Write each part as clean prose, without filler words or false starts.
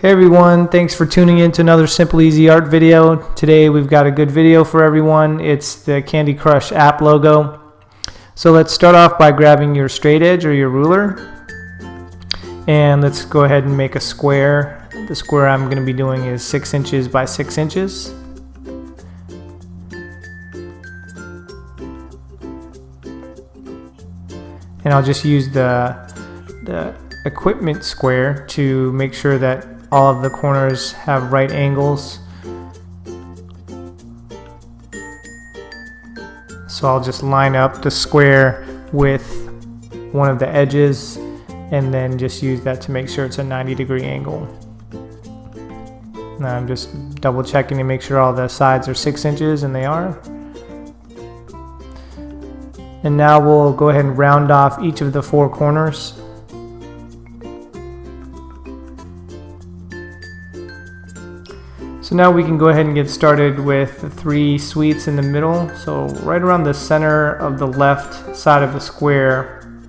Hey everyone, thanks for tuning in to another Simple Easy Art video. Today we've got a good video for everyone. It's the Candy Crush app logo. So let's start off by grabbing your straight edge or your ruler. And let's go ahead and make a square. The square I'm going to be doing is 6 inches by 6 inches. And I'll just use the equipment square to make sure that all of the corners have right angles. So I'll just line up the square with one of the edges and then just use that to make sure it's a 90-degree angle. Now I'm just double checking to make sure all the sides are 6 inches, and they are. And now we'll go ahead and round off each of the 4 corners. So now we can go ahead and get started with the 3 sweets in the middle. So right around the center of the left side of the square,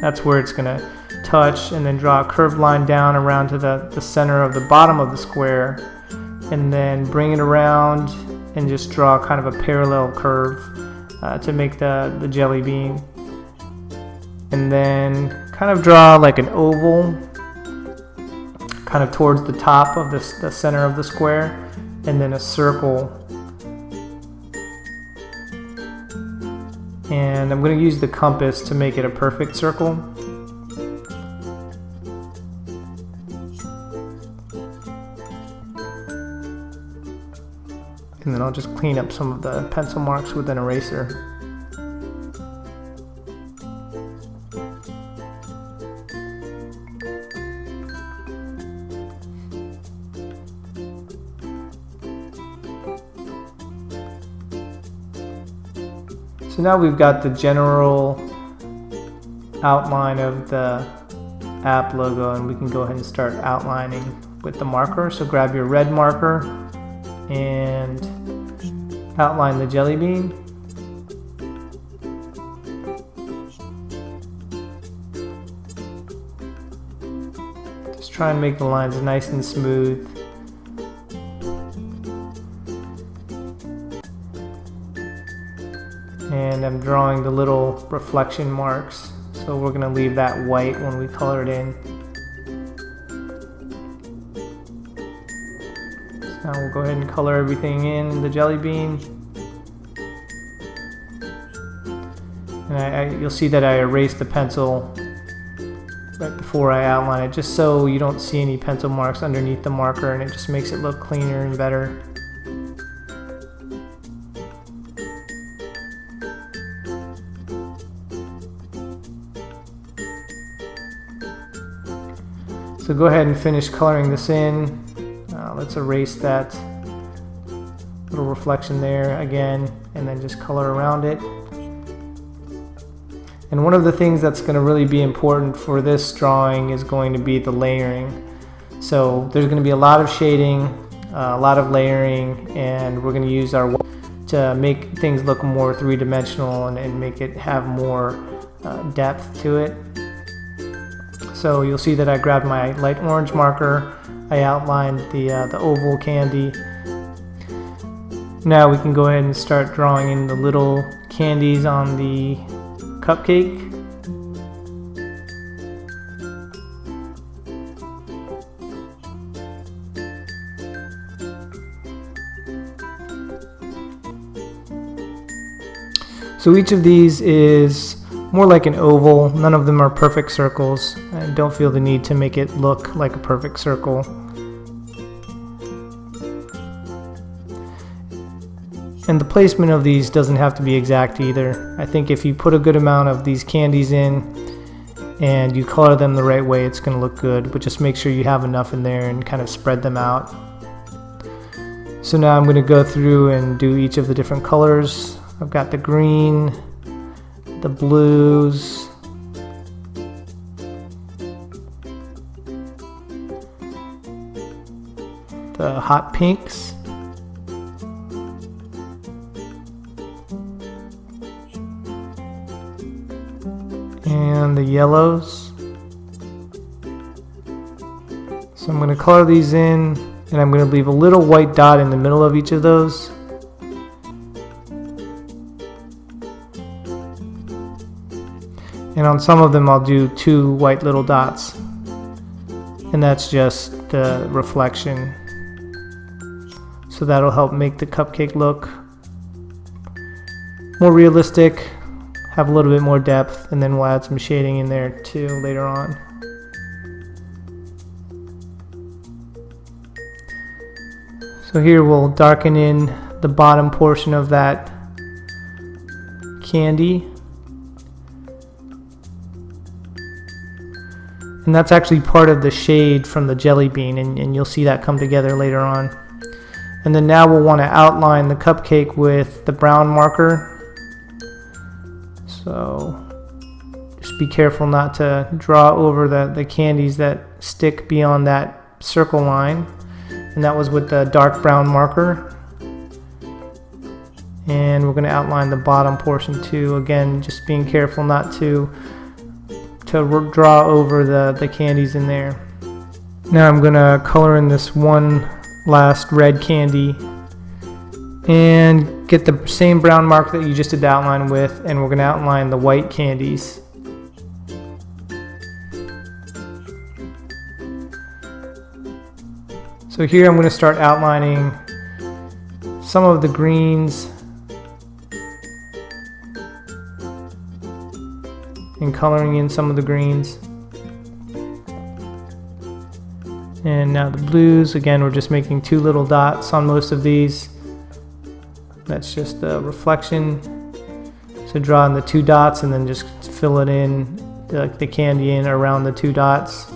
that's where it's going to touch, and then draw a curved line down around to the center of the bottom of the square, and then bring it around and just draw kind of a parallel curve to make the jelly bean. And then kind of draw like an oval kind of towards the top of the center of the square, and then a circle. And I'm going to use the compass to make it a perfect circle. And then I'll just clean up some of the pencil marks with an eraser. So now we've got the general outline of the app logo, and we can go ahead and start outlining with the marker. So grab your red marker and outline the jelly bean. Just try and make the lines nice and smooth. And I'm drawing the little reflection marks, so we're going to leave that white when we color it in. So now we'll go ahead and color everything in the jelly bean. And you'll see that I erased the pencil right before I outline it, just so you don't see any pencil marks underneath the marker, and it just makes it look cleaner and better. So go ahead and finish coloring this in. Let's erase that little reflection there again, and then just color around it. And one of the things that's going to really be important for this drawing is going to be the layering. So there's going to be a lot of shading, a lot of layering, and we're going to use our to make things look more three-dimensional and make it have more depth to it. So you'll see that I grabbed my light orange marker, I outlined the oval candy. Now we can go ahead and start drawing in the little candies on the cupcake. So each of these is more like an oval. None of them are perfect circles. I don't feel the need to make it look like a perfect circle. And the placement of these doesn't have to be exact either. I think if you put a good amount of these candies in and you color them the right way, it's going to look good, but just make sure you have enough in there and kind of spread them out. So now I'm going to go through and do each of the different colors. I've got the green, the blues, the hot pinks, and the yellows, So I'm going to color these in, and I'm going to leave a little white dot in the middle of each of those. And on some of them I'll do 2 white little dots, and that's just the reflection. So that'll help make the cupcake look more realistic, have a little bit more depth, and then we'll add some shading in there too later on. So here we'll darken in the bottom portion of that candy. And that's actually part of the shade from the jelly bean, and you'll see that come together later on. And then now we'll want to outline the cupcake with the brown marker. So just be careful not to draw over the candies that stick beyond that circle line. And that was with the dark brown marker. And we're going to outline the bottom portion too. Again, just being careful not to draw over the candies in there. Now I'm going to color in this one last red candy and get the same brown mark that you just did the outline with, and we're going to outline the white candies. So here I'm going to start outlining some of the greens and coloring in some of the greens. And now the blues, again we're just making 2 little dots on most of these. That's just the reflection. So draw in the 2 dots and then just fill it in, the candy in around the 2 dots.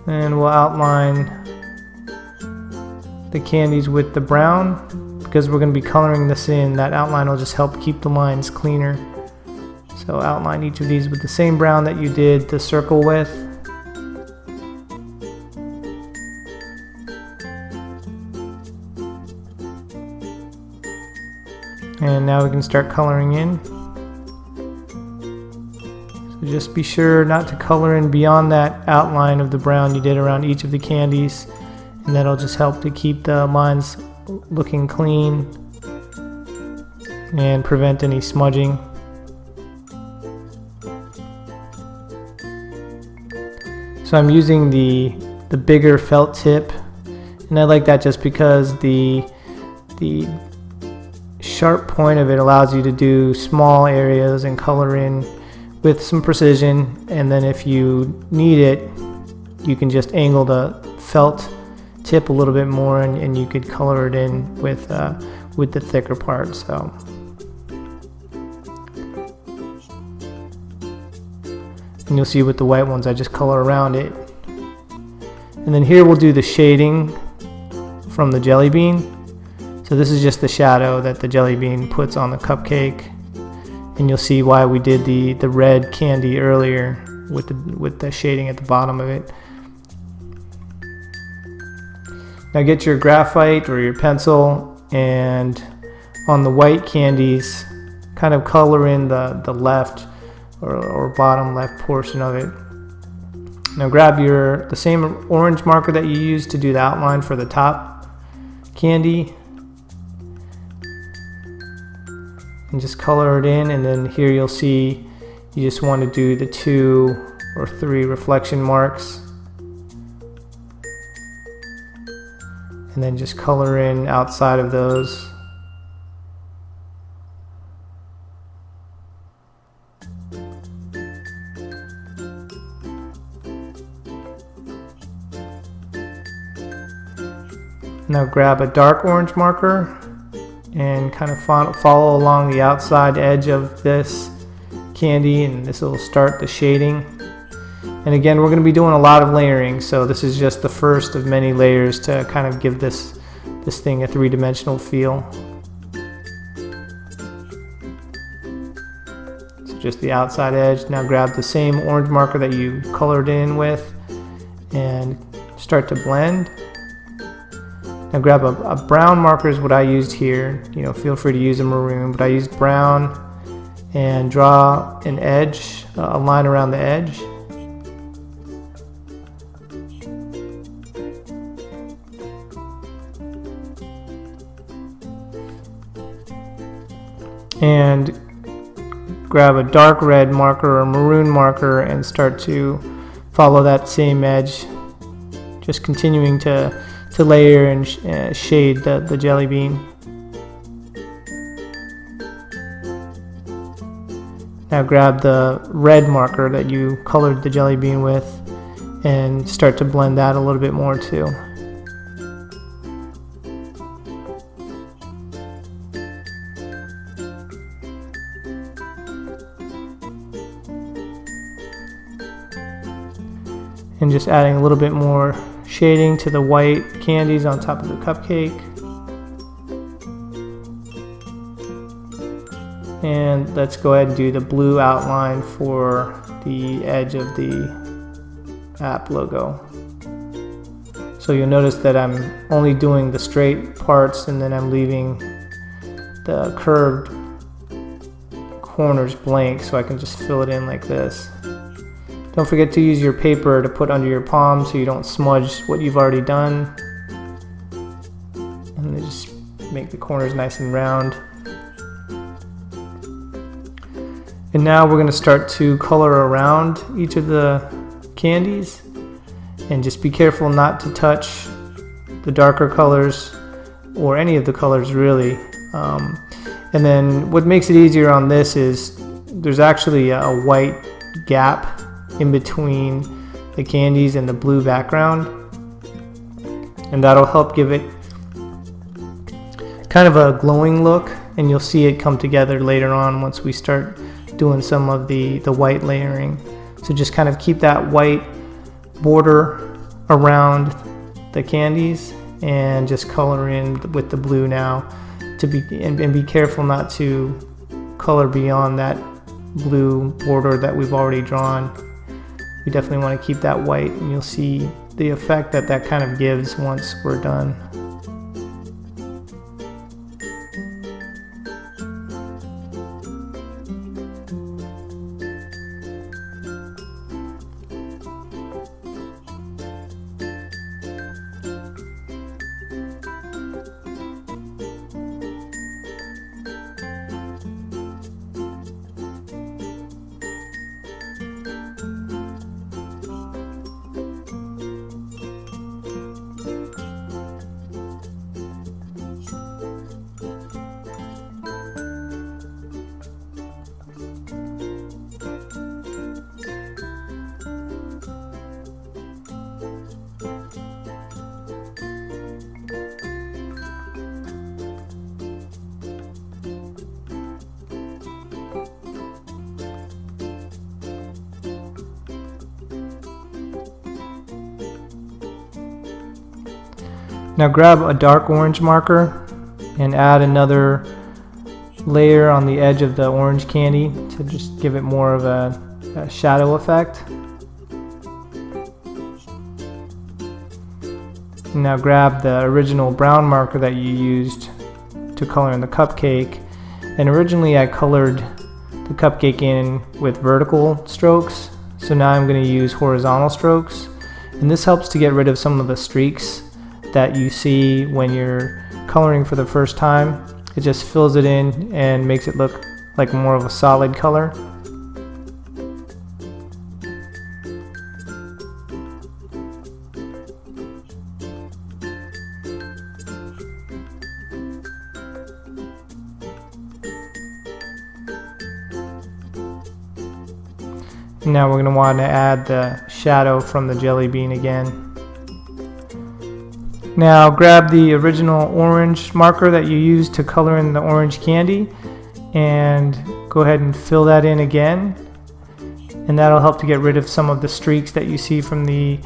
And we'll outline the candies with the brown, because we're going to be coloring this in. That outline will just help keep the lines cleaner. So outline each of these with the same brown that you did the circle with. And now we can start coloring in. So just be sure not to color in beyond that outline of the brown you did around each of the candies, and that'll just help to keep the lines looking clean and prevent any smudging. So I'm using the bigger felt tip, and I like that just because the sharp point of it allows you to do small areas and color in with some precision, and then if you need it you can just angle the felt tip a little bit more, and you could color it in with the thicker part. So and you'll see with the white ones I just color around it. And then here we'll do the shading from the jelly bean. So this is just the shadow that the jelly bean puts on the cupcake, and you'll see why we did the red candy earlier with the shading at the bottom of it. Now get your graphite or your pencil, and on the white candies kind of color in the left or bottom left portion of it. Now grab the same orange marker that you used to do the outline for the top candy, and just color it in. And then here you'll see you just want to do the 2 or 3 reflection marks, and then just color in outside of those. Now grab a dark orange marker and kind of follow along the outside edge of this candy, and this will start the shading. And again, we're going to be doing a lot of layering, so this is just the first of many layers to kind of give this thing a 3-dimensional feel. So just the outside edge. Now grab the same orange marker that you colored in with and start to blend. Now grab a brown marker is what I used here. You know, feel free to use a maroon, but I used brown, and draw an edge, a line around the edge. And grab a dark red marker or maroon marker and start to follow that same edge, just continuing to layer and shade the jelly bean. Now grab the red marker that you colored the jelly bean with and start to blend that a little bit more too. And just adding a little bit more shading to the white candies on top of the cupcake. And let's go ahead and do the blue outline for the edge of the app logo. So you'll notice that I'm only doing the straight parts and then I'm leaving the curved corners blank so I can just fill it in like this. Don't forget to use your paper to put under your palm so you don't smudge what you've already done. And then just make the corners nice and round. And now we're going to start to color around each of the candies. And just be careful not to touch the darker colors or any of the colors really. And then what makes it easier on this is there's actually a white gap in between the candies and the blue background, and that'll help give it kind of a glowing look, and you'll see it come together later on once we start doing some of the white layering. So just kind of keep that white border around the candies and just color in with the blue now and be careful not to color beyond that blue border that we've already drawn. We definitely want to keep that white, and you'll see the effect that kind of gives once we're done. Now grab a dark orange marker and add another layer on the edge of the orange candy to just give it more of a shadow effect. And now grab the original brown marker that you used to color in the cupcake. And originally I colored the cupcake in with vertical strokes, so now I'm going to use horizontal strokes. And this helps to get rid of some of the streaks that you see when you're coloring for the first time. It just fills it in and makes it look like more of a solid color. Now we're going to want to add the shadow from the jelly bean again. Now grab the original orange marker that you used to color in the orange candy and go ahead and fill that in again. And that'll help to get rid of some of the streaks that you see from the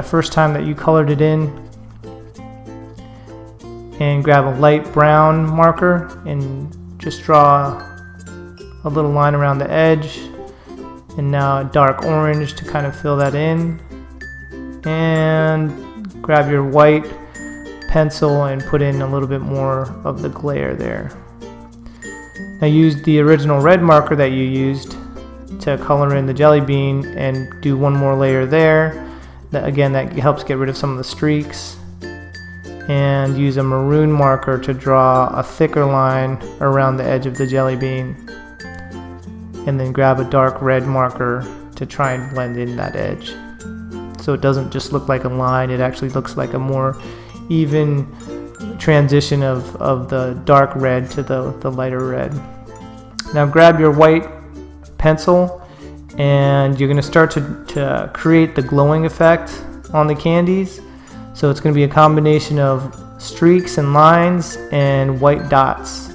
first time that you colored it in. And grab a light brown marker and just draw a little line around the edge. And now a dark orange to kind of fill that in. And grab your white pencil and put in a little bit more of the glare there. Now use the original red marker that you used to color in the jelly bean and do one more layer there. Again, that helps get rid of some of the streaks. And use a maroon marker to draw a thicker line around the edge of the jelly bean. And then grab a dark red marker to try and blend in that edge. So it doesn't just look like a line, it actually looks like a more even transition of the dark red to the lighter red. Now grab your white pencil and you're going to start to create the glowing effect on the candies. So it's going to be a combination of streaks and lines and white dots.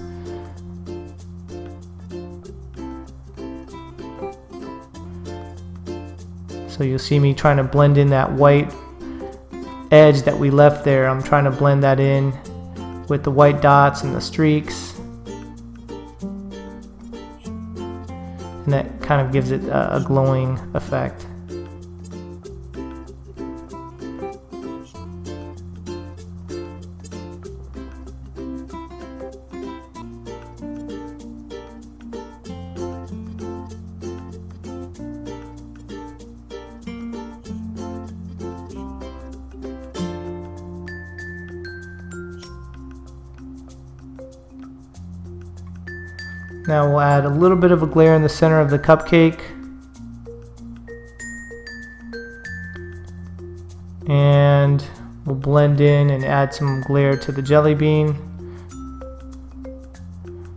So you'll see me trying to blend in that white edge that we left there. I'm trying to blend that in with the white dots and the streaks. And that kind of gives it a glowing effect. Now we'll add a little bit of a glare in the center of the cupcake. And we'll blend in and add some glare to the jelly bean.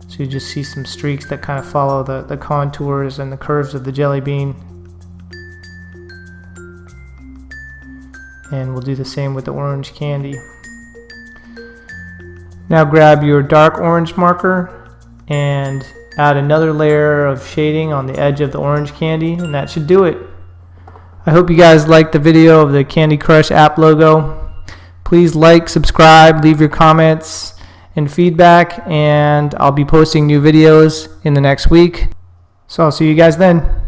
So you just see some streaks that kind of follow the contours and the curves of the jelly bean. And we'll do the same with the orange candy. Now grab your dark orange marker and add another layer of shading on the edge of the orange candy, and that should do it. I hope you guys liked the video of the Candy Crush app logo. Please like, subscribe, leave your comments and feedback, and I'll be posting new videos in the next week. So I'll see you guys then.